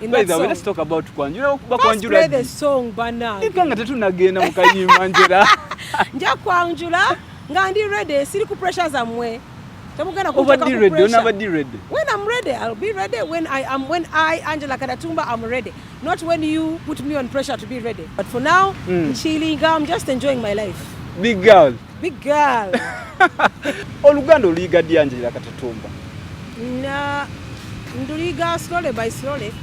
By the way, let's talk about Kwanjula. First play the song, Bana. Ikanga tetuna mukanyima Angela. Nja Kwanjula, ngandi ready, siri ku pressure zamwe. Over the ready, you never be ready. When I'm ready, I'll be ready. When I, Angella Katatumba, I'm ready. Not when you put me on pressure to be ready. But for now, chilling, I'm just enjoying my life. Big girl. Big girl. Oluganda oliga di Angella Katatumba. Nah, nduriga slowly by slowly.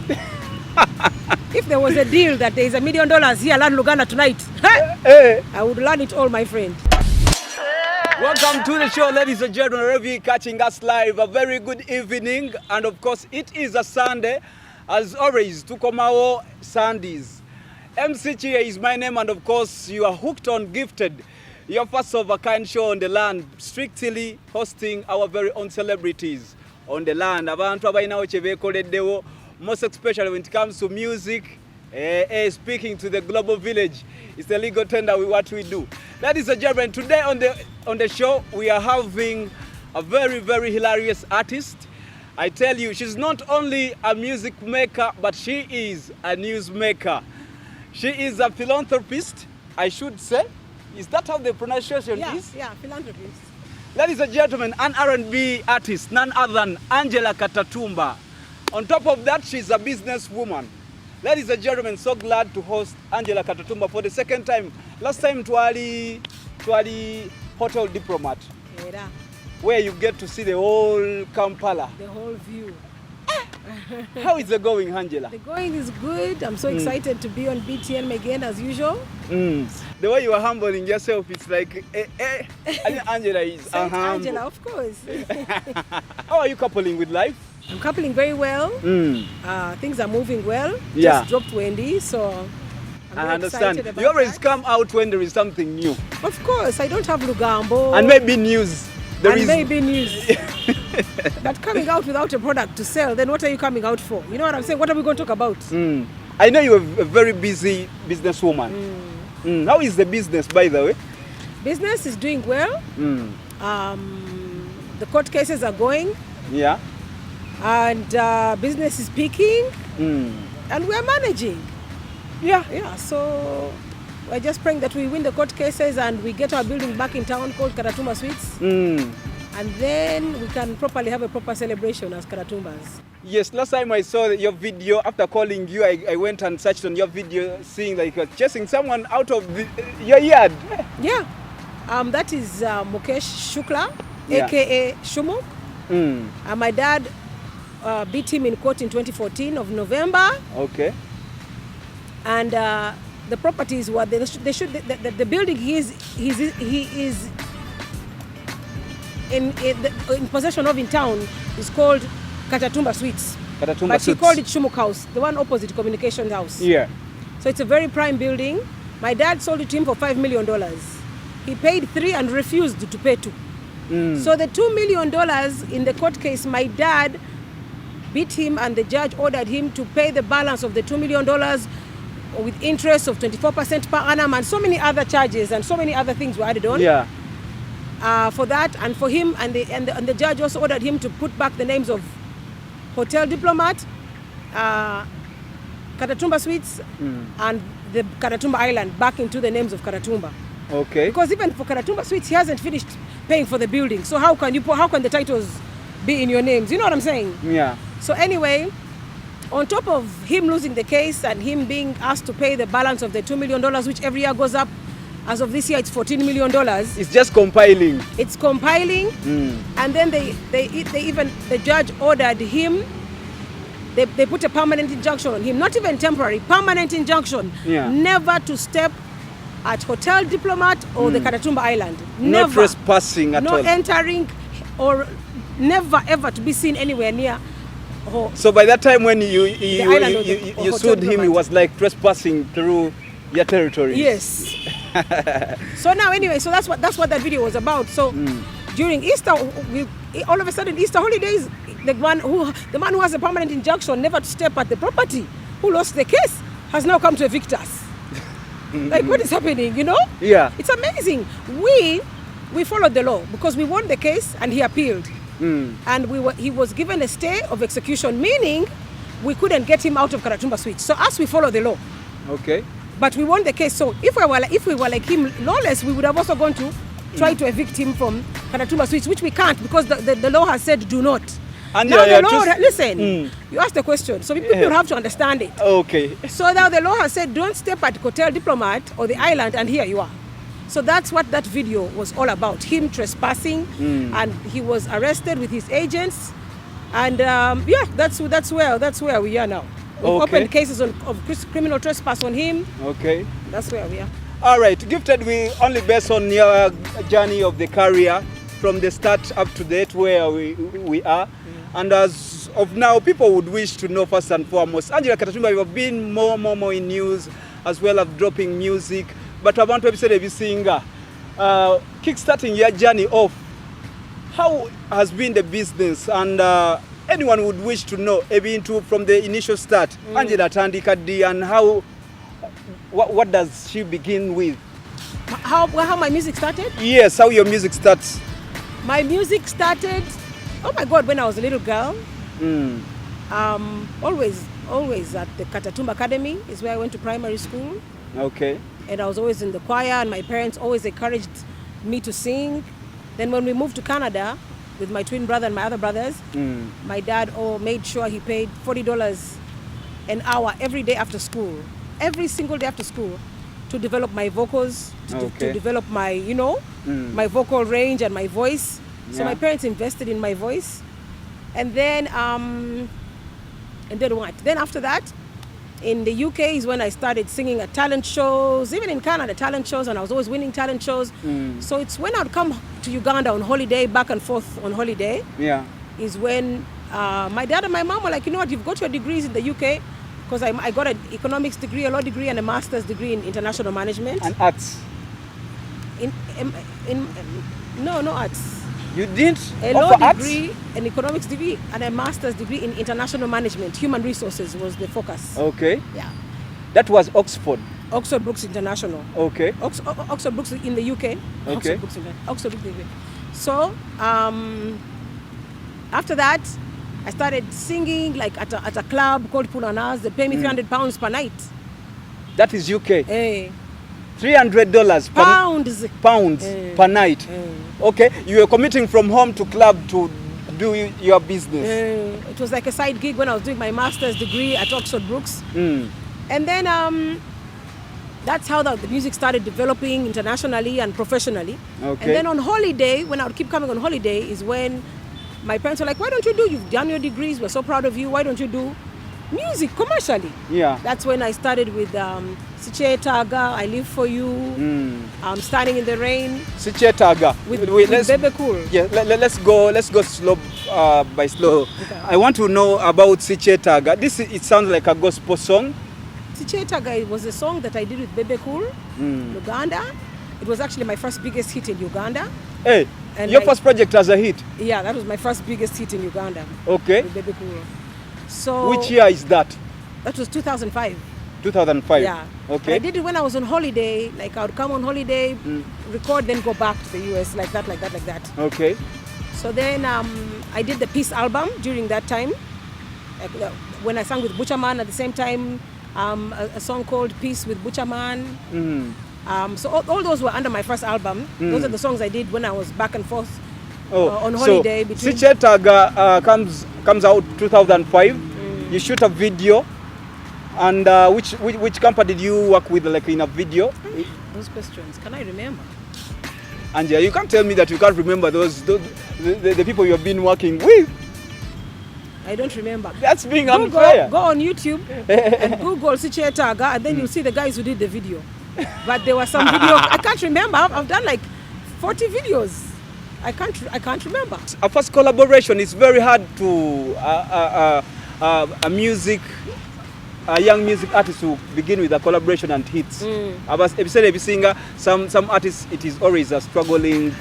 If there was a deal that there is $1 million here, learn Luganda tonight. Hey. I would learn it all, my friend. Welcome to the show, ladies and gentlemen. Wherever you're catching us live, a very good evening. And of course, it is a Sunday. As always, Tukomao Sundays. MC Chia is my name, and of course, you are hooked on Gifted, your first of a kind show on the land, strictly hosting our very own celebrities on the land. Abantu abayinawo kyebekoleddewo, most especially when it comes to music, speaking to the global village. It's the legal tender with what we do. Ladies and gentlemen, today on the show, we are having a very, very hilarious artist. I tell you, she's not only a music maker, but she is a news maker. She is a philanthropist, I should say. Is that how the pronunciation is? Yeah, philanthropist. Ladies and gentlemen, an R&B artist, none other than Angella Katatumba. On top of that, she's a businesswoman. Ladies and gentlemen, so glad to host Angella Katatumba for the second time. Last time twali Hotel Diplomat, where you get to see the whole Kampala. The whole view. How is it going, Angella? The going is good. I'm so excited to be on BTN again as usual. The way you are humbling yourself, it's like, Angella is. Angella, of course. How are you coupling with life? I'm coupling very well. Things are moving well. Yeah. Just dropped Wendy, so I understand. You always come out when there is something new. Of course, I don't have Lugambo. And maybe news. Maybe news. But coming out without a product to sell, then what are you coming out for? You know what I'm saying? What are we going to talk about? I know you're a very busy businesswoman. How is the business, by the way? Business is doing well. The court cases are going. Yeah. And business is peaking. And we're managing. Yeah. So we're just praying that we win the court cases and we get our building back in town called Katatumba Suites. And then we can properly have a proper celebration as Katatumbas. Yes, last time I saw your video, after calling you, I went and searched on your video, seeing that you're chasing someone out of your yard. Yeah. That is Mukesh Shukla, a.k.a. Shumu. My dad beat him in court in 2014 of November. Okay. And the properties were the building he is in possession of in town is called Katatumba Suites. But he called it Shumuk House, the one opposite Communication House. Yeah. So it's a very prime building. My dad sold it to him for $5 million. He paid $3 million and refused to pay $2. So the $2 million in the court case, my dad beat him and the judge ordered him to pay the balance of the $2 million with interest of 24% per annum and so many other charges and so many other things were added on. Yeah. For that and for him and the judge also ordered him to put back the names of Hotel Diplomat, Katatumba Suites and the Katatumba Island back into the names of Katatumba. Okay. Because even for Katatumba Suites, he hasn't finished paying for the building. So how can the titles be in your names? You know what I'm saying? Yeah. So anyway, on top of him losing the case and him being asked to pay the balance of the $2 million, which every year goes up, as of this year it's $14 million. It's just compiling. It's compiling, and then the judge ordered him. They put a permanent injunction on him, not even temporary, permanent injunction, never to step at Hotel Diplomat or the Katatumba Island. Never. No trespassing at all. No entering or never ever to be seen anywhere near. So by that time when you sued him, he was like trespassing through your territory. Yes. So now anyway, so that's what that video was about. So during Easter, all of a sudden Easter holidays, the man who has a permanent injunction never to step at the property, who lost the case, has now come to evict us. Like, what is happening, you know? Yeah. It's amazing. We followed the law because we won the case and he appealed. And he was given a stay of execution, meaning we couldn't get him out of Katatumba Switch. So us, we follow the law. Okay. But we won the case. So if we were like him, lawless, we would have also gone to try to evict him from Katatumba Switch, which we can't because the law has said do not. And now the law, listen, you asked the question, so people have to understand it. Okay. So now the law has said don't step at Hotel Diplomat or the island, and here you are. So that's what that video was all about, him trespassing, and he was arrested with his agents. And yeah, that's where we are now. We've opened cases of criminal trespass on him. Okay. That's where we are. All right, Gifted, we only based on your journey of the career from the start up to date where we are. And as of now, people would wish to know first and foremost, Angella Katatumba, you have been more in news as well as dropping music. But I want to say every singer, kickstarting your journey off, how has been the business? And anyone would wish to know, from the initial start, Angella Tandikadi, and how, what does she begin with? How my music started? Yes, how your music starts. My music started, oh my God, when I was a little girl. Always at the Katatumba Academy is where I went to primary school. Okay. And I was always in the choir, and my parents always encouraged me to sing. Then when we moved to Canada with my twin brother and my other brothers, my dad made sure he paid $40 an hour every day after school, every single day after school, to develop my vocals, to develop my, my vocal range and my voice. So my parents invested in my voice. And then what? Then after that, in the UK is when I started singing at talent shows, even in Canada, talent shows, and I was always winning talent shows. So it's when I'd come to Uganda on holiday, back and forth on holiday, is when my dad and my mom were like, you know what, you've got your degrees in the UK, because I got an economics degree, a law degree, and a master's degree in international management. And arts? No arts. You didn't a law degree, arts? An economics degree, and a master's degree in international management. Human resources was the focus. Okay. Yeah. That was Oxford. Oxford Brookes International. Okay. Oxford Brookes in the UK. Okay. Oxford Brookes in the UK. So after that, I started singing like at a club called Punanas. They pay me £300 per night. That is UK. $300 pounds per night. Okay, you were commuting from home to club to do your business. It was like a side gig when I was doing my master's degree at Oxford Brookes. And then that's how the music started developing internationally and professionally. Okay. And then on holiday, when I would keep coming on holiday, is when my parents were like, why don't you do, you've done your degrees, we're so proud of you, why don't you do music commercially? Yeah. That's when I started with Siche Taga, I Live For You, Standing in the Rain. Siche Taga. With Bebe Cool. Yeah, let's go slow by slow. Okay. I want to know about Siche Taga. It sounds like a gospel song. Siche Taga was a song that I did with Bebe Cool, Uganda. It was actually my first biggest hit in Uganda. Hey, and your first project as a hit? Yeah, that was my first biggest hit in Uganda. Okay. With Bebe Cool. So which year is that? That was 2005. 2005? Yeah. Okay. I did it when I was on holiday. Like I would come on holiday, record, then go back to the US, like that. Okay. So then I did the Peace album during that time. When I sang with Butcherman at the same time, a song called Peace with Butcherman. So all those were under my first album. Those are the songs I did when I was back and forth on holiday. So Siche Taga comes out 2005. You shoot a video. And which company did you work with, like in a video? Those questions, can I remember? Angella, you can't tell me that you can't remember the people you have been working with. I don't remember. That's being unfair. Go on YouTube and Google Siche Taga, and then you'll see the guys who did the video. But there was some video, I can't remember. I've done like 40 videos. I can't remember. A first collaboration is very hard to a young music artist who begin with a collaboration and hits. Every singer, some artists, it is always a struggling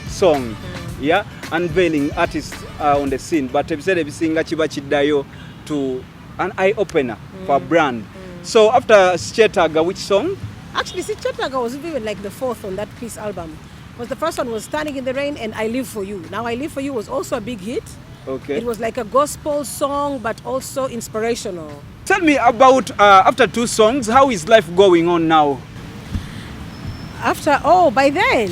song. Yeah, unveiling artists on the scene. But every singer chiba chidayo to an eye opener for a brand. So after Siche Taga, which song? Actually, Siche Taga was even like the fourth on that Peace album. The first one was Standing in the Rain and I Live For You. Now I Live For You was also a big hit. Okay. It was like a gospel song, but also inspirational. Tell me about, after 2 songs, how is life going on now? By then,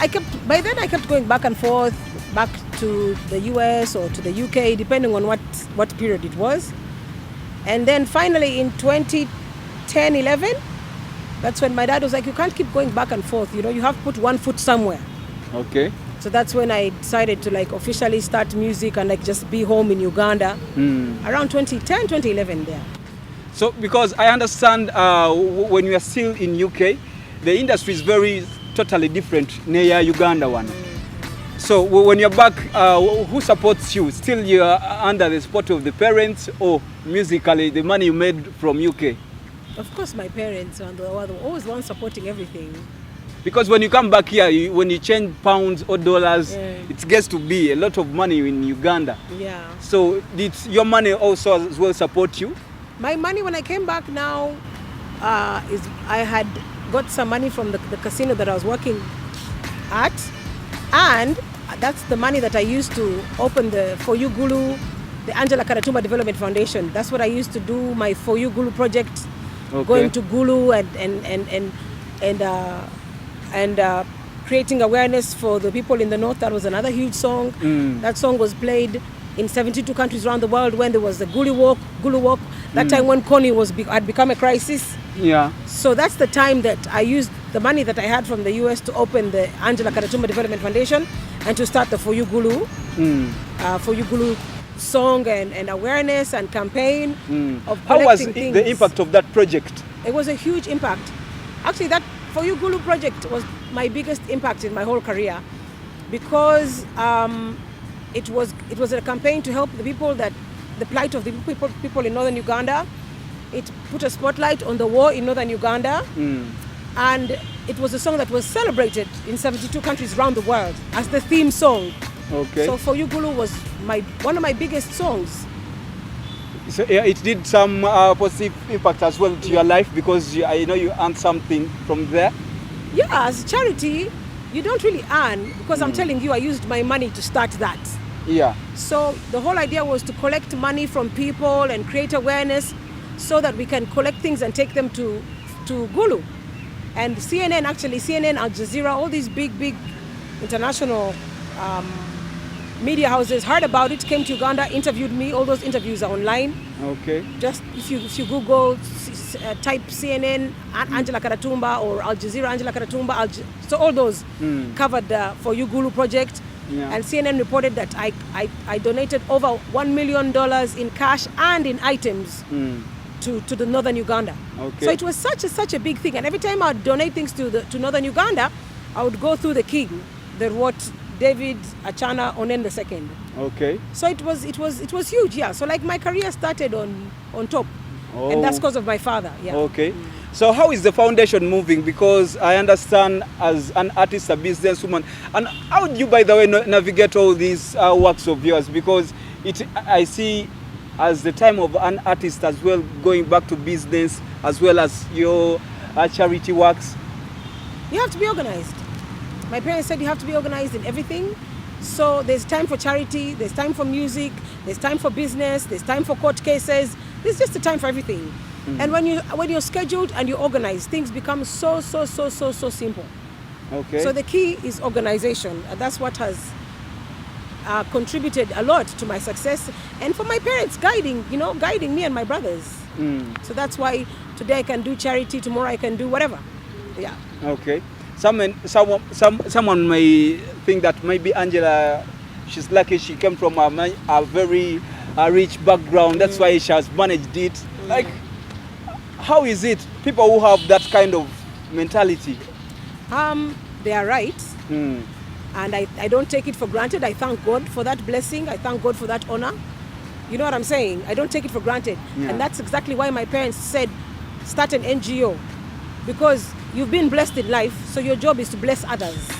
I kept going back and forth, back to the US or to the UK, depending on what period it was. And then finally in 2010, 11, that's when my dad was like, you can't keep going back and forth, you know, you have to put one foot somewhere. Okay. So that's when I decided to like officially start music and like just be home in Uganda around 2010, 2011 there. So because I understand when you are still in UK, the industry is totally different near Uganda one. So when you're back, who supports you? Still you're under the support of the parents, or musically the money you made from UK? Of course my parents were always the ones supporting everything. Because when you come back here, when you change pounds or dollars, it gets to be a lot of money in Uganda. Yeah. So did your money also as well support you? My money when I came back now, I had got some money from the casino that I was working at, and that's the money that I used to open the For You Gulu, the Angella Katatumba Development Foundation. That's what I used to do, my For You Gulu project, going to Gulu and creating awareness for the people in the north. That was another huge song. That song was played in 72 countries around the world when there was the Gulu Walk. That time when Kony had become a crisis. Yeah. So that's the time that I used the money that I had from the US to open the Angella Katatumba Development Foundation and to start the For You Gulu, For You Gulu song and awareness and campaign of collecting How was things. the impact of that project? It was a huge impact. Actually, that For You Gulu project was my biggest impact in my whole career, because it was a campaign to help the plight of the people in northern Uganda. It put a spotlight on the war in northern Uganda, and it was a song that was celebrated in 72 countries around the world as the theme song. Okay. So For You Gulu was one of my biggest songs. So yeah, it did some positive impact as well to your life, because I know you earned something from there. Yeah, as charity, you don't really earn, because I'm telling you, I used my money to start that. Yeah. So the whole idea was to collect money from people and create awareness so that we can collect things and take them to Gulu. And CNN, Al Jazeera, all these big international media houses heard about it, came to Uganda, interviewed me. All those interviews are online. Okay. Just if you Google, type CNN Angella Katatumba or Al Jazeera Angella Katatumba, so all those covered the For You Gulu project. Yeah. And CNN reported that I donated over $1 million in cash and in items to the northern Uganda. Okay. So it was such a big thing. And every time I would donate things to northern Uganda, I would go through the king, David Achana Onen II. Okay. So it was huge, yeah. So like my career started on top. Oh. And that's because of my father, yeah. Okay. So how is the foundation moving? Because I understand as an artist, a businesswoman, and how do you, by the way, navigate all these works of yours? Because I see as the time of an artist as well, going back to business as well as your charity works. You have to be organized. My parents said you have to be organized in everything. So there's time for charity, there's time for music, there's time for business, there's time for court cases. There's just a time for everything. And when you're scheduled and you're organized, things become so simple. Okay. So the key is organization, and that's what has contributed a lot to my success, and for my parents guiding me and my brothers. So that's why today I can do charity, tomorrow I can do whatever. Yeah. Okay. Someone may think that maybe Angela, she's lucky she came from a very rich background. That's why she has managed it. Like, how is it? People who have that kind of mentality. They are right. And I don't take it for granted. I thank God for that blessing. I thank God for that honor. You know what I'm saying? I don't take it for granted. Yeah. And that's exactly why my parents said, start an NGO. Because you've been blessed in life, so your job is to bless others.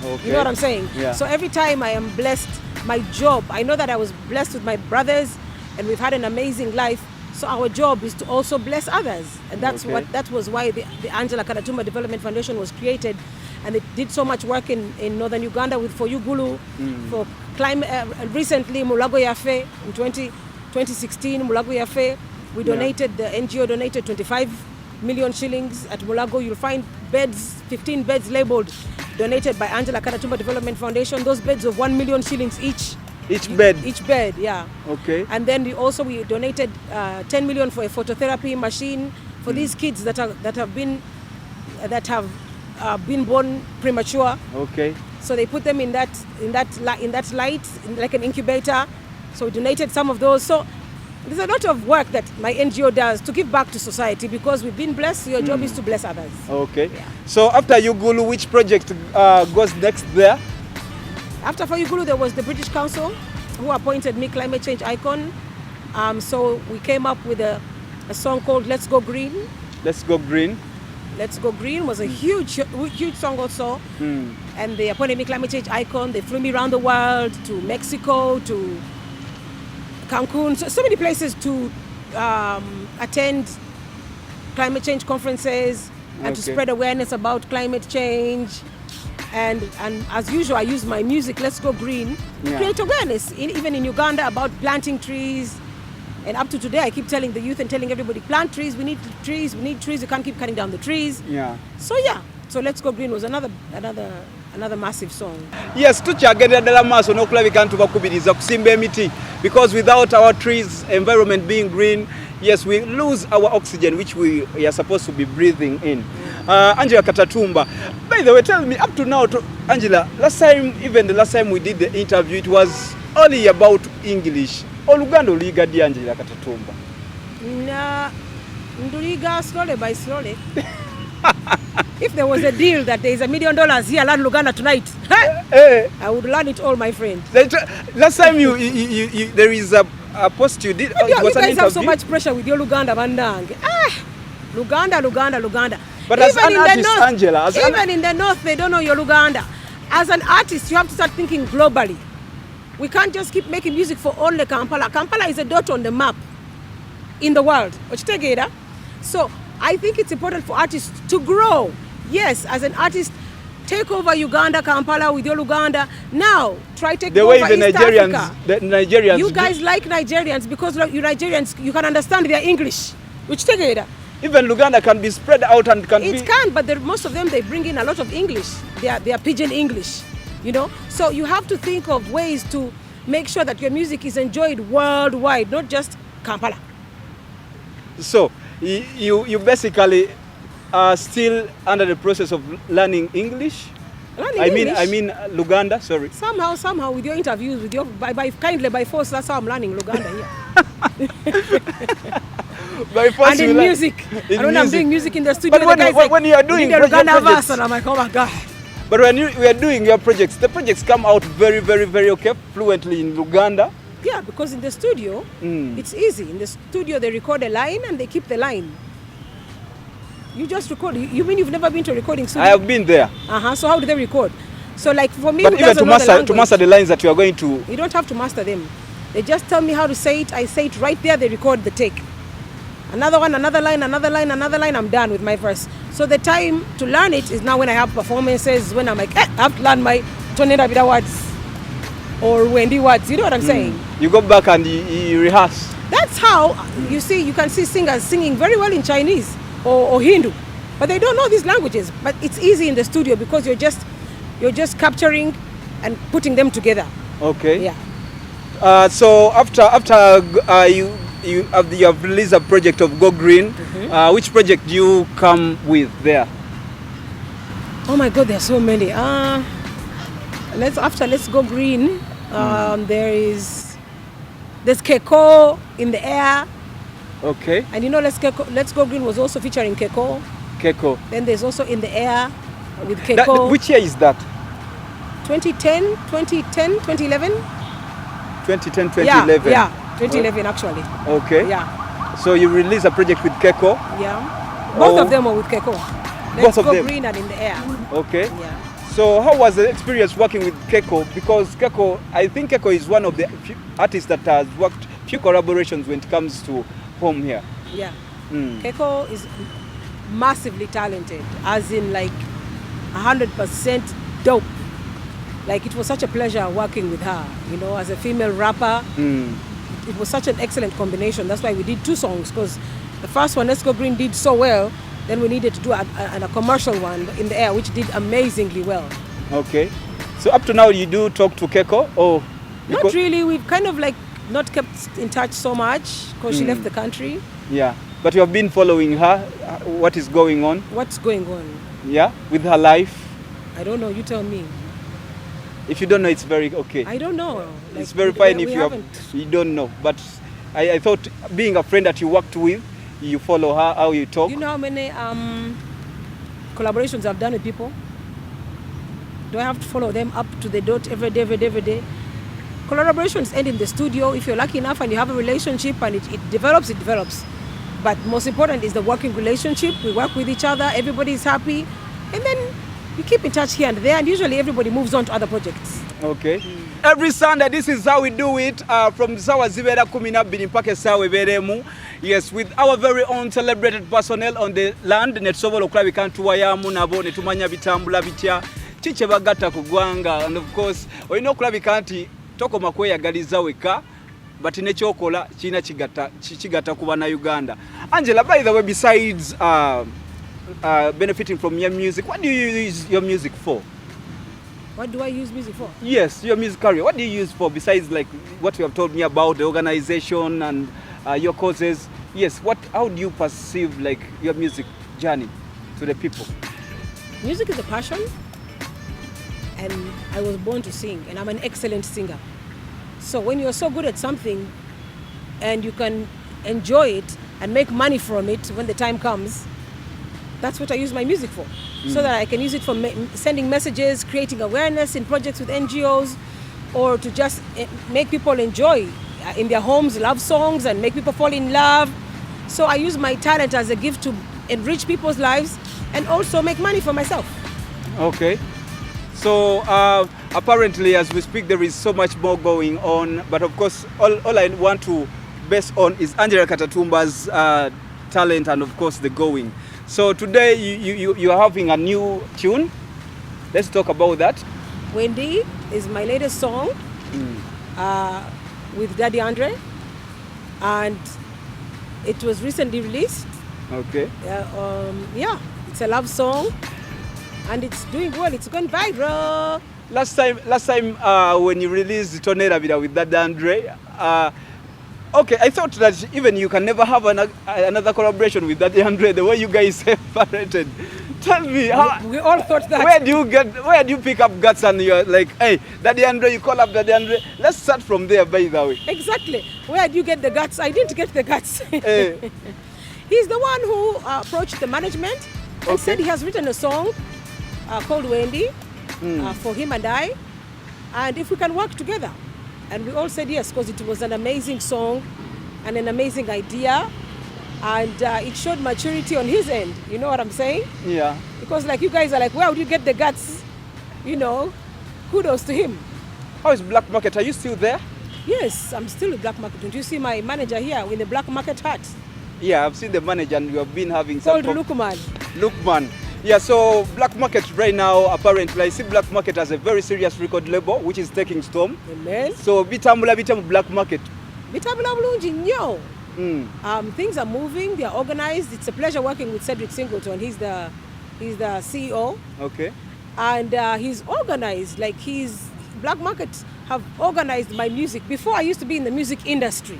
Okay. You know what I'm saying? Yeah. So every time I am blessed, my job, I know that I was blessed with my brothers and we've had an amazing life. So our job is to also bless others. And that was why the Angella Katatumba Development Foundation was created. And it did so much work in northern Uganda with For You Gulu, for recently Mulago Yafe in 2016, Mulago Yafe, we donated, the NGO donated 25 million shillings at Mulago. You'll find beds, 15 beds labeled, donated by Angella Katatumba Development Foundation. Those beds of 1 million shillings each. Each bed? Each bed, yeah. Okay. And then we donated 10 million for a phototherapy machine for these kids that have been born premature. Okay. So they put them in that light, like an incubator. So we donated some of those. So there's a lot of work that my NGO does to give back to society, because we've been blessed. Your job is to bless others. Okay. Yeah. So after Yugulu, which project goes next there? After for Yugulu, there was the British Council, who appointed me climate change icon. So we came up with a song called Let's Go Green. Let's Go Green. Let's Go Green was a huge song also. And they appointed me climate change icon. They flew me around the world, to Mexico, to Cancun, so many places to attend climate change conferences and to spread awareness about climate change. And as usual, I use my music, Let's Go Green, to create awareness, even in Uganda, about planting trees. And up to today, I keep telling the youth and telling everybody, plant trees, we need trees, you can't keep cutting down the trees. So Let's Go Green was another massive song. Yes, tukyagenda ddala maaso n'okulabika nti bakubiriza kusimba emiti, because without our trees, environment being green, yes, we lose our oxygen which we are supposed to be breathing in. Angella Katatumba, by the way, tell me, up to now, Angela, the last time we did the interview, it was only about English. Oluganda oliga di Angella Katatumba? Nduliga slowly by slowly. If there was a deal that there is $1 million here, learn Luganda tonight, I would learn it all, my friend. Last time there is a post you did. You guys have so much pressure with your Luganda, Bandang. Luganda. But as an artist, Angela, even in the north, they don't know your Luganda. As an artist, you have to start thinking globally. We can't just keep making music for only Kampala. Kampala is a dot on the map in the world. So I think it's important for artists to grow. Yes, as an artist, take over Uganda, Kampala with your Luganda. Now, try take over East Africa. The Nigerians. You guys like Nigerians because you Nigerians, you can understand their English. Even Luganda can be spread out and can It can, but most of them, they bring in a lot of English. They are pidgin English, So you have to think of ways to make sure that your music is enjoyed worldwide, not just Kampala. So you basically are still under the process of learning English? I mean Luganda, sorry. Somehow with your interviews, with your kindly by force, that's how I'm learning Luganda here. By force, and in music. And when I'm doing music in the studio, but when you are doing projects, and I'm like, oh my God. But when we are doing your projects, the projects come out very, very, very okay, fluently in Luganda. Yeah, because in the studio, it's easy. In the studio, they record a line and they keep the line. You just record. You mean you've never been to a recording studio? I have been there. So how do they record? So like for me, but even to master the lines that you are going to... You don't have to master them. They just tell me how to say it. I say it right there. They record the take. Another one, another line, I'm done with my verse. So the time to learn it is now when I have performances, when I'm like, I have to learn my Tonenda Vida words or Wendy words. You know what I'm saying? You go back and you rehearse. That's how, you can see singers singing very well in Chinese or Hindu, but they don't know these languages. But it's easy in the studio because you're just capturing and putting them together. Okay. Yeah. So after you have released a project of Go Green. Which project do you come with there? Oh my God, there are so many. Let's Go Green. There's Keko in the air. Okay. And Let's Go Green was also featuring Keko. Then there's also In the Air with Keko. Which year is that? 2010, 2011. 2010, 2011. Yeah, 2011 actually. Okay. Yeah. So you released a project with Keko? Yeah. Both of them are with Keko. Let's Go Green and In the Air. Okay. Yeah. So how was the experience working with Keko? Because I think Keko is one of the few artists that has worked few collaborations when it comes to home here. Yeah. Keko is massively talented, as in like 100% dope. Like, it was such a pleasure working with her, you know, as a female rapper. It was such an excellent combination. That's why we did 2 songs, because the first one, Let's Go Green, did so well. Then we needed to do a commercial one in the air, which did amazingly well. Okay. So up to now, you do talk to Keko? Or not really. We've kind of like not kept in touch so much because she left the country. Yeah. But you have been following her. What is going on? What's going on? Yeah, with her life. I don't know. You tell me. If you don't know, it's very okay. I don't know. Like, it's very fine if you don't know. But I thought, being a friend that you worked with, you follow her, how you talk. You know how many collaborations I've done with people? Do I have to follow them up to the dot every day? Collaborations end in the studio. If you're lucky enough and you have a relationship and it develops, it develops. But most important is the working relationship. We work with each other, everybody's happy. And then we keep in touch here and there, and usually everybody moves on to other projects. Okay. Every Sunday, this is how we do it, from Sawa Zibera Kumina Binimpake Sawe Beremu. Yes, with our very own celebrated personnel on the land. Netsobola okula bikantu wayamu nabo netumanya bitambula bitya chiche bagata kugwanga, and of course oyina okulabika nti tokoma kweyagaliza weka, but nekyokola kina kigata kuba na Uganda. Angela, by the way, besides benefiting from your music, what do you use your music for? What do I use music for? Yes, your music career. What do you use for besides like what you have told me about the organization and your causes? Yes, how do you perceive like your music journey to the people? Music is a passion, and I was born to sing, and I'm an excellent singer. So when you're so good at something and you can enjoy it and make money from it when the time comes, that's what I use my music for. So that I can use it for sending messages, creating awareness in projects with NGOs, or to just make people enjoy in their homes love songs and make people fall in love. So I use my talent as a gift to enrich people's lives and also make money for myself. Okay. So apparently as we speak there is so much more going on, but of course all I want to base on is Angella Katatumba's talent and of course the going. So today you are having a new tune. Let's talk about that. Wendy is my latest song with Daddy Andre, and it was recently released. Okay. Yeah, it's a love song and it's doing well. It's going viral. Last time when you released Tonera Vida with Daddy Andre, okay, I thought that even you can never have another collaboration with Daddy Andre the way you guys separated. Tell me, we all thought that. Where do you pick up guts and you're like, hey, Daddy Andre, you call up Daddy Andre? Let's start from there, by the way. Exactly. Where do you get the guts? I didn't get the guts. Hey. He's the one who approached the management and said he has written a song called Wendy for him and I, and if we can work together. And we all said yes, because it was an amazing song and an amazing idea, and it showed maturity on his end. You know what I'm saying? Yeah. Because like you guys are like, where would you get the guts? You know, kudos to him. How is Black Market? Are you still there? Yes, I'm still with Black Market. Don't you see my manager here with the Black Market hat? Yeah, I've seen the manager and you have been having some... Called Lukman. Lukman. Yeah, so Black Market right now, apparently, I see Black Market as a very serious record label, which is taking storm. Amen. So, bitambula Black Market. Bitambula bulungi nnyo. Things are moving, they are organized. It's a pleasure working with Cedric Singleton. He's the CEO. Okay. And he's organized, like Black Market have organized my music. Before I used to be in the music industry.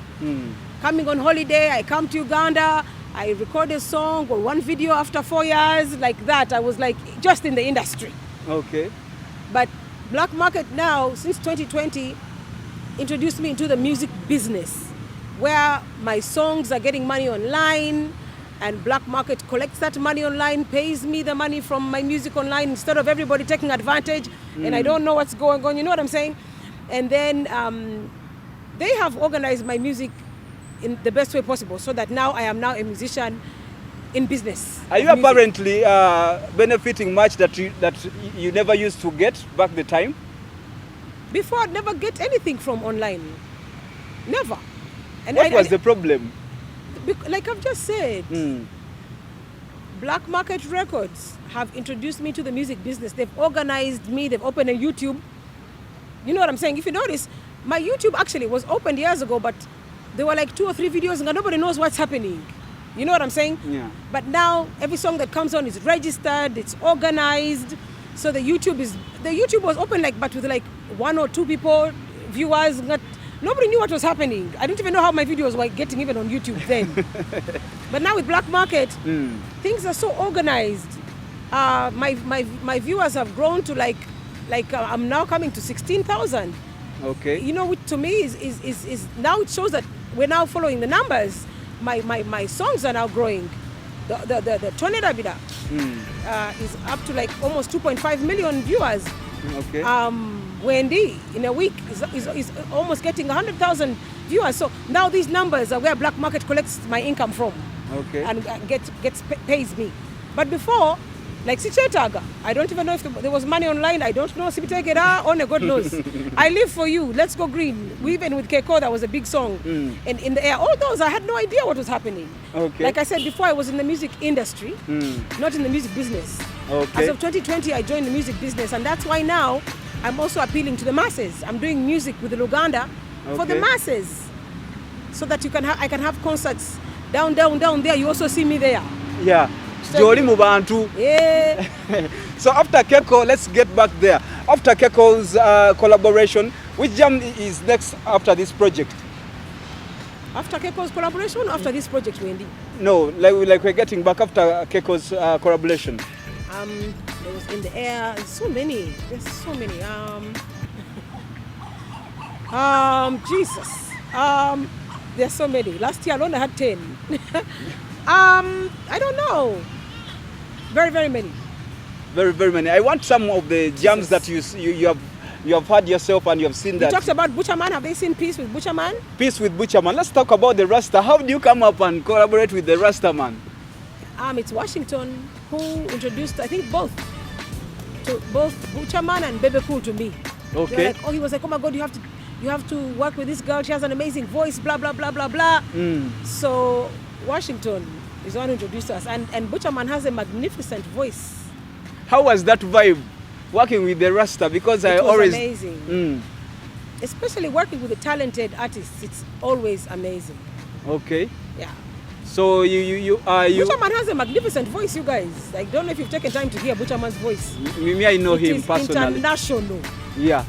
Coming on holiday, I come to Uganda, I record a song or one video after 4 years, like that. I was like just in the industry. Okay. But Black Market now, since 2020, introduced me into the music business, where my songs are getting money online, and Black Market collects that money online, pays me the money from my music online instead of everybody taking advantage, and I don't know what's going on, you know what I'm saying? And then they have organized my music in the best way possible, so that now I am now a musician in business. Are you apparently benefiting much that you never used to get back the time? Before, I'd never get anything from online. Never. And what was the problem? Like I've just said, Black Market Records have introduced me to the music business. They've organized me, they've opened a YouTube You know what I'm saying? If you notice, my YouTube actually was opened years ago, but there were like 2 or 3 videos and nobody knows what's happening. You know what I'm saying? Yeah. But now every song that comes on is registered, it's organized. So the YouTube was open but with like 1 or 2 people, viewers. Nobody knew what was happening. I didn't even know how my videos were getting even on YouTube then. But now with Black Market, things are so organized. My viewers have grown to like I'm now coming to 16,000. Okay. You know, which to me is now it shows that we're now following the numbers. My songs are now growing. The Tonera Bida is up to like almost 2.5 million viewers. Okay. Wendy in a week is almost getting 100,000 viewers. So now these numbers are where Black Market collects my income from. Okay. And pays me. But before, like Sichetaga, I don't even know if there was money online. I don't know. Sibitegera, only God knows. I live for you. Let's go green. Even with Keiko, that was a big song. And in the air, all those, I had no idea what was happening. Okay. Like I said before, I was in the music industry, not in the music business. Okay. As of 2020, I joined the music business, and that's why now I'm also appealing to the masses. I'm doing music with the Luganda for the masses, so that I can have concerts down there. You also see me there. Yeah. Joli Mubantu. Yeah. So after Keko, let's get back there. After Keko's collaboration, which jam is next after this project? After Keko's collaboration or after this project, Wendy? No, like we're getting back after Keko's collaboration. There was In the Air. So many. There's so many. Jesus. There's so many. Last year alone I had 10. I don't know. Very, very many. Very, very many. I want some of the jams that you have had yourself and you have seen that. You talked about Butcherman. Have they seen Peace with Butcherman? Peace with Butcherman. Let's talk about the Rasta. How do you come up and collaborate with the Rasta man? It's Washington who introduced, I think, both Butcherman and Bebe Cool to me. Okay. Like, he was like, oh my God, you have to work with this girl. She has an amazing voice. Blah blah blah blah blah. So Washington is the one who introduced us, and Butcherman has a magnificent voice. How was that vibe working with the Rasta? Because it was amazing. Especially working with the talented artists, it's always amazing. Okay. Yeah. So you Butcherman has a magnificent voice, you guys. I don't know if you've taken time to hear Butcherman's voice. Me, I know him personally. International. Yeah.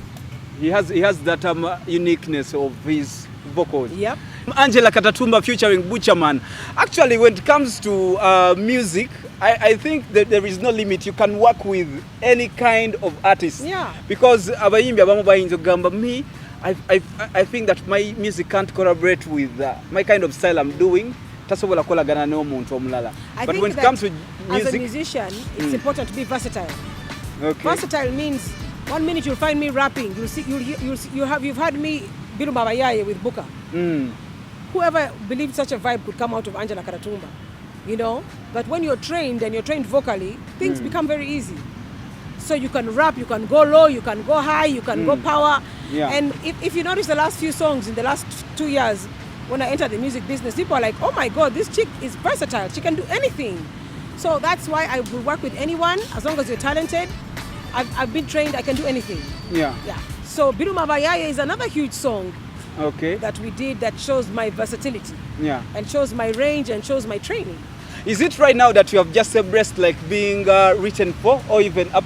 He has that uniqueness of his vocals. Yep. Angella Katatumba featuring Butcherman. Actually, when it comes to music, I think that there is no limit. You can work with any kind of artist. Yeah. Because me, I think that my music can't collaborate with my kind of style I'm doing. But when it comes to music, as a musician, it's important to be versatile. Okay. Versatile means 1 minute you'll find me rapping. You've had me Biru Mabayaye with Buka. Whoever believed such a vibe could come out of Angella Katatumba, you know. But when you're trained and you're trained vocally, things become very easy. So you can rap, you can go low, you can go high, you can go power. Yeah. And if you notice the last few songs in the last 2 years, when I entered the music business, people are like, oh my God, this chick is versatile. She can do anything. So that's why I will work with anyone as long as you're talented. I've been trained, I can do anything. Yeah. Yeah. So Biru Mabayaye is another huge song. Okay. That we did that shows my versatility. Yeah. And shows my range and shows my training. Is it right now that you have just embraced like being written for, or even up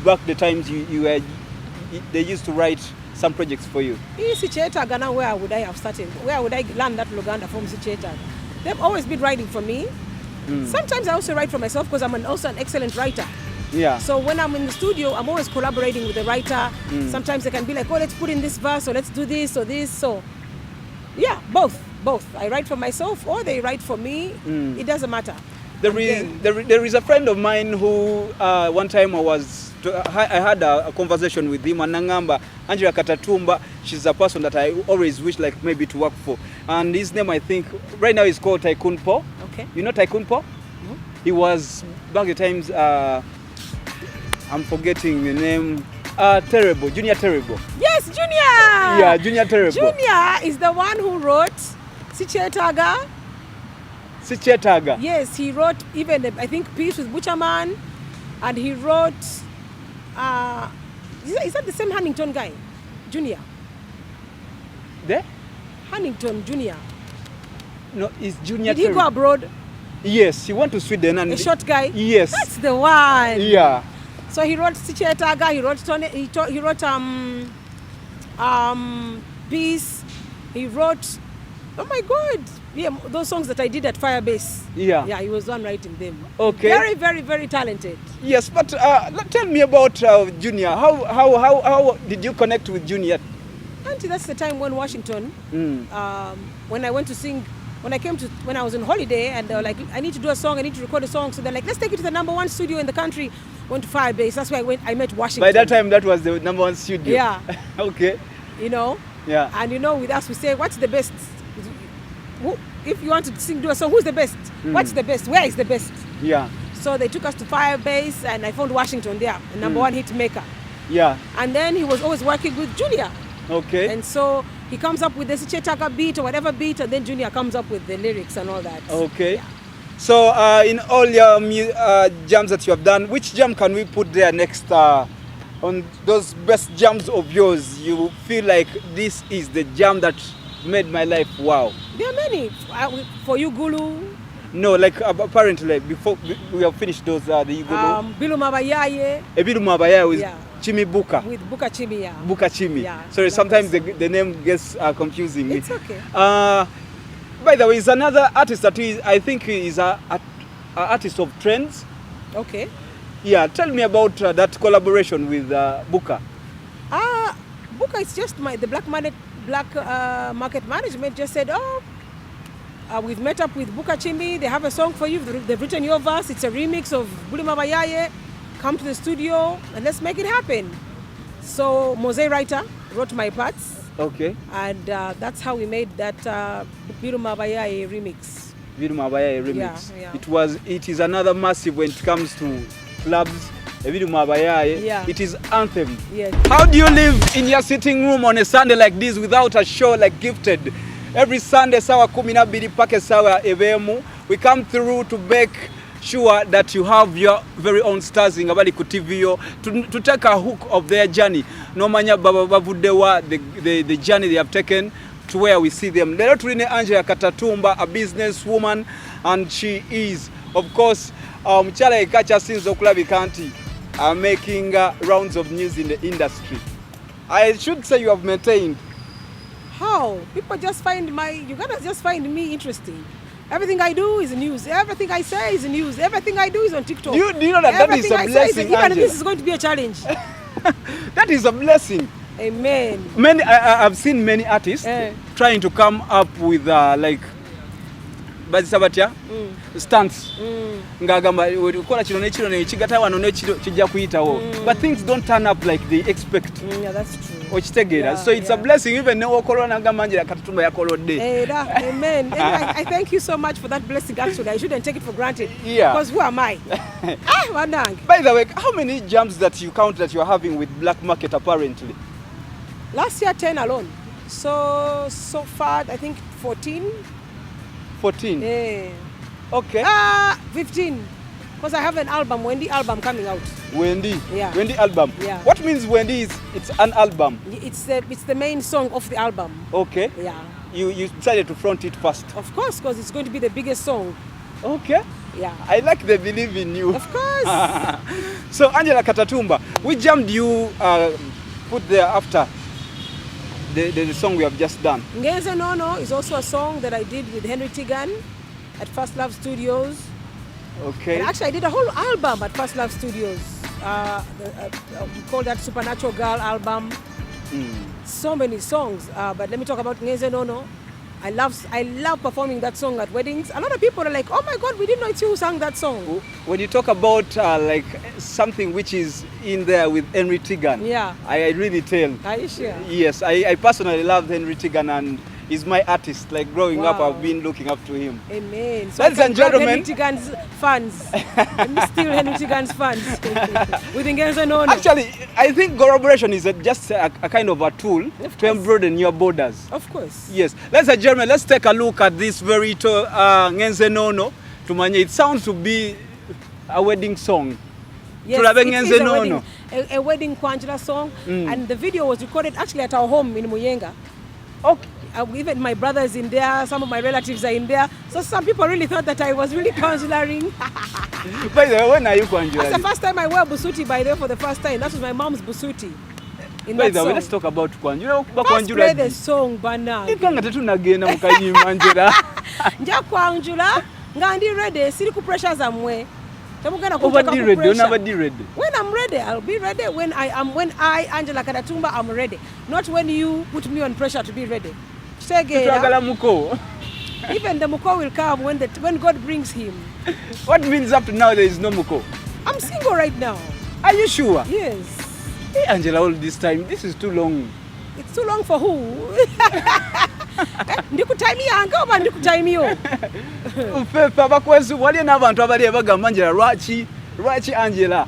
back the times they used to write some projects for you? Sichetaga, where would I have started? Where would I learn that Luganda from Sichetaga? They've always been writing for me. Sometimes I also write for myself because I'm also an excellent writer. Yeah. So when I'm in the studio, I'm always collaborating with the writer. Sometimes they can be like, oh, let's put in this verse, or let's do this or this. So yeah, both. I write for myself or they write for me. It doesn't matter. There is a friend of mine who one time I had a conversation with him, and Nangamba, Angella Katatumba, she's a person that I always wish like maybe to work for. And his name, I think, right now is called Tycoon Po. Okay. You know Tycoon Po? He was, back the times, I'm forgetting the name, Terrible, Junior Terrible. Yes, Junior! Yeah, Junior Terrible. Junior is the one who wrote Sichetaga. Sichetaga. Yes, he wrote even, I think, Peace with Junior. The? Huntington Junior. No, it's Junior. Did he go abroad? Yes, he went to Sweden and... A short guy? Yes. That's the one. Yeah. So he wrote Sichetaga, he wrote Tony, he wrote Peace, he wrote, oh my God, yeah, those songs that I did at Firebase. Yeah. Yeah, he was the one writing them. Okay. Very, very, very talented. Yes, but tell me about Junior. How did you connect with Junior? Auntie, that's the time when Washington, when I went to sing, when I was on holiday and they were like, I need to do a song, I need to record a song. So they're like, let's take it to the #1 studio in the country. Went to Firebase. That's where I met Washington. By that time, that was the #1 studio. Yeah. Okay. You know? Yeah. And you know, with us, we say, what's the best? If you want to sing, do a song, who's the best? What's the best? Where is the best? Yeah. So they took us to Firebase and I found Washington there, a #1 hit maker. Yeah. And then he was always working with Junior. Okay. And so he comes up with the Sichetaga beat or whatever beat, and then Junior comes up with the lyrics and all that. Okay. Yeah. So in all your jams that you have done, which jam can we put there next on those best jams of yours? You feel like this is the jam that made my life wow. There are many. For you, Gulu. No, like apparently before we have finished those the Igulu. Bilu Mabayaye. Ebiru Mabaya with Yeah. Chimi Buka. With Buka Chimi, yeah. Buka Chimi. Yeah, Sorry, sometimes the name gets confusing me. It's okay. By the way, is another artist that I think is a artist of trends. Okay. Yeah, tell me about that collaboration with Buka. Buka is just the black market management just said, we've met up with Buka Chimi. They have a song for you. They've written your verse. It's a remix of Bulima Bayaye. Come to the studio and let's make it happen. So Mose Writer wrote my parts. Okay. And that's how we made that Bulima Bayaye remix. Bulima Bayaye remix. Yeah. It is another massive when it comes to clubs. Bulima Bayaye. Yeah. It is anthem. Yes. How do you live in your sitting room on a Sunday like this without a show like Gifted? Every Sunday, sawa 12 pake sawa evemu. We come through to make sure that you have your very own stars in Abali Kutivio to take a hook of their journey. No manya babudewa the journey they have taken to where we see them. Lero tuline Angella Katatumba, a businesswoman, and she is, of course, Mchala Ekacha since Okulabi County, making rounds of news in the industry. I should say you have maintained. How? People just find you gotta just find me interesting. Everything I do is news. Everything I say is news. Everything I do is on TikTok. Do you know that is a blessing, even if this is going to be a challenge. That is a blessing. Amen. I've seen many artists trying to come up with like Bazisabatya stunts. Ngagamba ukola kino n'ekigata wano kijja kuyitawo. But things don't turn up like they expect. Yeah, that's true. Yeah, so it's a blessing even though Angella Katatumba yakolodde. Amen. I thank you so much for that blessing. Actually, I shouldn't take it for granted. Yeah. Because who am I? By the way, how many jams that you count that you are having with Black Market apparently? Last year 10 alone. So far I think 14. 14. Yeah. Okay. 15. Because I have an album, Wendy album coming out. Wendy. Yeah. Wendy album. Yeah. What means Wendy is it's an album? It's the main song of the album. Okay. Yeah. You decided to front it first. Of course, because it's going to be the biggest song. Okay. Yeah. I like the believe in you. Of course. So Angella Katatumba, which jam do you put there after the song we have just done? Ngeze Nono is also a song that I did with Henry Tigan at First Love Studios. Okay. And actually I did a whole album at First Love Studios. We call that Supernatural Girl album. So many songs. But let me talk about Ngeze Nono. I love performing that song at weddings. A lot of people are like, oh my God, we didn't know it's you who sang that song. When you talk about like something which is in there with Henry Tigan, yeah, I really tell. Are you sure? Yes, I personally love Henry Tigan and he's my artist. Like growing up, I've been looking up to him. Amen. So ladies and gentlemen, Henry Tigan's fans. I'm still Henry Tigan's fans. With Ngeze Nono. Actually, I think collaboration is just a kind of a tool to broaden your borders. Of course. Yes. Ladies and gentlemen, let's take a look at this very Ngeze Nono. It sounds to be a wedding song. Yes, Tulabe it ngenze is nono. a wedding Angella song, and the video was recorded actually at our home in Muyenga. Okay. Even my brother is in there, some of my relatives are in there. So some people really thought that I was really conjuring. By the way, when are you conjuring? That's the first time I wear busuti, by the way, for the first time. That was my mom's busuti. By the way, let's talk about Kwanjula. First play the song, Bana. Ikanga tetunagenda mukayimba Angella. Nja Kwanjula, nga ndi ready, siri ku pressure zamwe. Over ready, never ready. When I'm ready, I'll be ready. When I, Angella Katatumba, I'm ready. Not when you put me on pressure to be ready. Even the muko will come when God brings him. What means up to now there is no muko? I'm single right now. Are you sure? Yes. Hey, Angella, all this time, this is too long. It's too long for who? Ndikutime yanga oba ndikutime yo? Ufefa bakwezi wali n'abantu abali bagamba Angella lwaki Angella?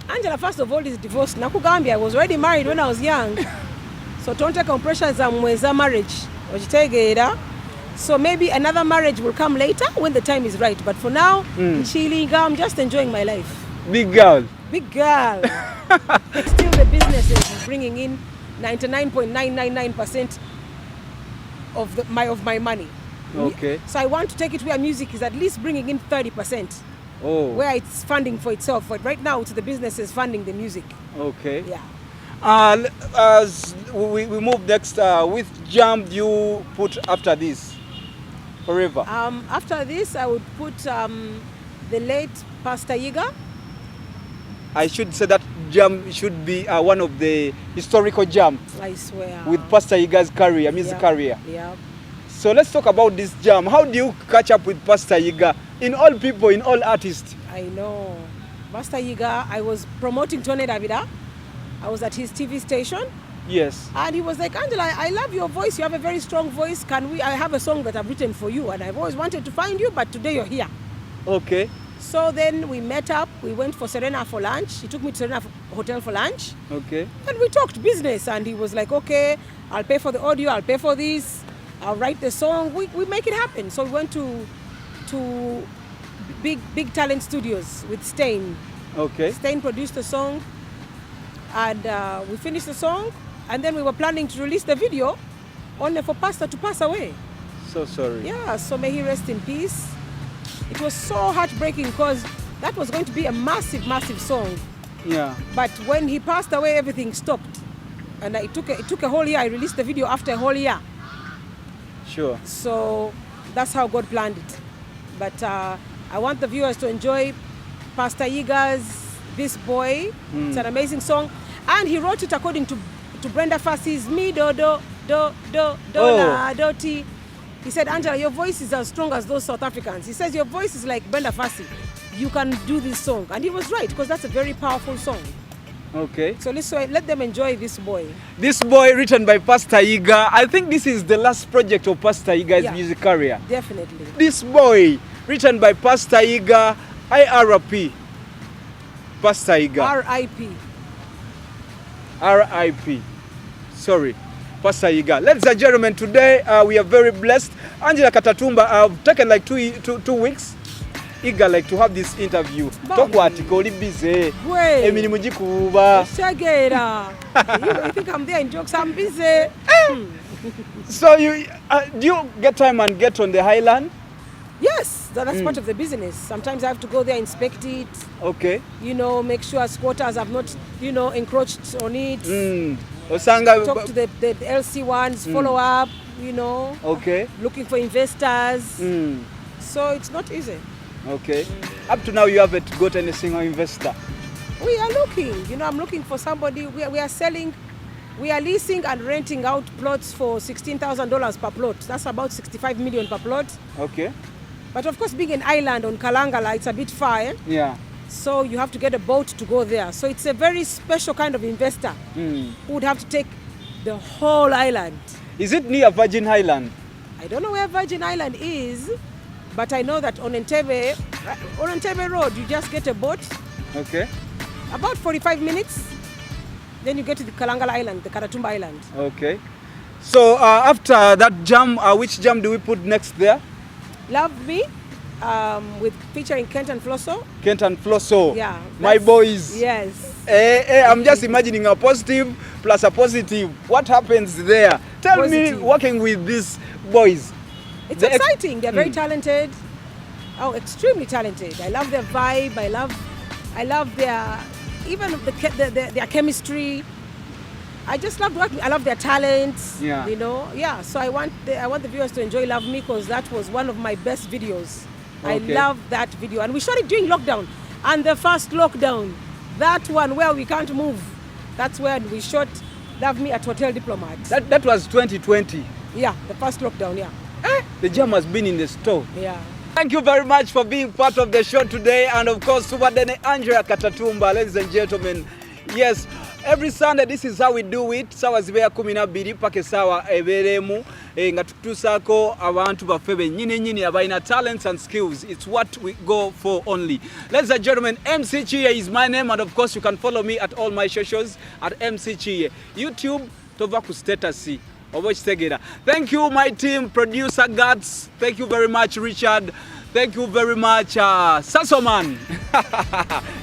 Angella, first of all, is divorced. Nakugambia, I was already married when I was young. So don't take on pressure za marriage. So maybe another marriage will come later when the time is right. But for now, chilling, I'm just enjoying my life. Big girl. Big girl. Still the business is bringing in 99.999% of my money. Okay. So I want to take it where music is at least bringing in 30%. Oh. Where it's funding for itself. But right now, it's the businesses funding the music. Okay. Yeah. As we move next, which jam do you put after this? Forever. After this, I would put the late Pastor Yiga. I should say that jam should be one of the historical jam. I swear. With Pastor Yiga's career, music career. Yeah. So let's talk about this jam. How do you catch up with Pastor Yiga? In all people, in all artists. I know. Pastor Yiga, I was promoting Tone Davida. I was at his TV station. Yes. And he was like, Angella, I love your voice. You have a very strong voice. I have a song that I've written for you. And I've always wanted to find you, but today you're here. Okay. So then we met up. We went for Serena for lunch. He took me to Serena Hotel for lunch. Okay. And we talked business. And he was like, okay, I'll pay for the audio. I'll pay for this. I'll write the song. We make it happen. So we went to big talent studios with Stain. Okay. Stain produced the song. And we finished the song. And then we were planning to release the video only for Pastor to pass away. So sorry. Yeah, so may he rest in peace. It was so heartbreaking because that was going to be a massive, massive song. Yeah. But when he passed away, everything stopped. And it took a whole year. I released the video after a whole year. Sure. So that's how God planned it. But I want the viewers to enjoy Pastor Yiga's This Boy. It's an amazing song. And he wrote it according to Brenda Fassie's Mi Do Do Do Do Do La Do Ti. He said, Angella, your voice is as strong as those South Africans. He says, your voice is like Brenda Fassie. You can do this song. And he was right, because that's a very powerful song. Okay. So let them enjoy This Boy. This Boy, written by Pastor Yiga. I think this is the last project of Pastor Yiga's music career. Definitely. This Boy, written by Pastor Yiga, IRP. Pastor Yiga. R.I.P. R.I.P. Sorry. Pastor Yiga. Ladies and gentlemen, today we are very blessed. Angella Katatumba, I've taken like two weeks. Eager like to have this interview. Talk what you busy. Emilimu jikuba. You think I'm there in jokes? I'm busy. So you do you get time and get on the highland? Yes, that's part of the business. Sometimes I have to go there, inspect it. Okay. You know, make sure squatters have not, encroached on it. Talk to the LC ones, follow up, Okay. Looking for investors. So it's not easy. Okay. Up to now, you haven't got any single investor. We are looking. I'm looking for somebody. We are leasing and renting out plots for $16,000 per plot. That's about 65 million per plot. Okay. But of course, being an island on Kalangala, it's a bit far. Yeah. So you have to get a boat to go there. So it's a very special kind of investor who would have to take the whole island. Is it near Virgin Island? I don't know where Virgin Island is, but I know that on Entebbe Road, you just get a boat. Okay. About 45 minutes, then you get to the Kalangala Island, the Katatumba Island. Okay. So after that jam, which jam do we put next there? Love Me. with featuring Kent and Flosso. Kent and Flosso. Yeah. My boys. Yes. I'm just imagining a positive plus a positive. What happens there? Tell me, working with these boys. It's exciting. They're very talented. Oh, extremely talented. I love their vibe. I love their, even their chemistry. I just love working. I love their talents. Yeah. You know. Yeah. So I want the viewers to enjoy Love Me, because that was one of my best videos. Okay. I love that video, and we shot it during lockdown. And the first lockdown, that one where we can't move, that's when we shot Love Me at Hotel Diplomat. That was 2020. Yeah, the first lockdown. Yeah. The jam has been in the store. Yeah. Thank you very much for being part of the show today, and of course, Subadene Angella Katatumba, ladies and gentlemen. Yes, every Sunday this is how we do it. Sawa zibeya 12 pake sawa eberemu nga tutusako abantu baffe bennyini abalina talents and skills. It's what we go for only. Ladies and gentlemen, MC Chiye is my name, and of course you can follow me at all my socials at MC Chiye. YouTube tova ku status. Thank you, my team, producer Guts. Thank you very much, Richard. Thank you very much, Sasoman.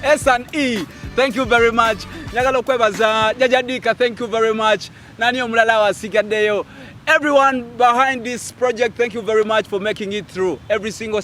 S&E. Thank you very much. Nyagalo kwebaza Jajadika. Thank you very much. Nani omulala wasigaddeyo. Everyone behind this project, thank you very much for making it through every single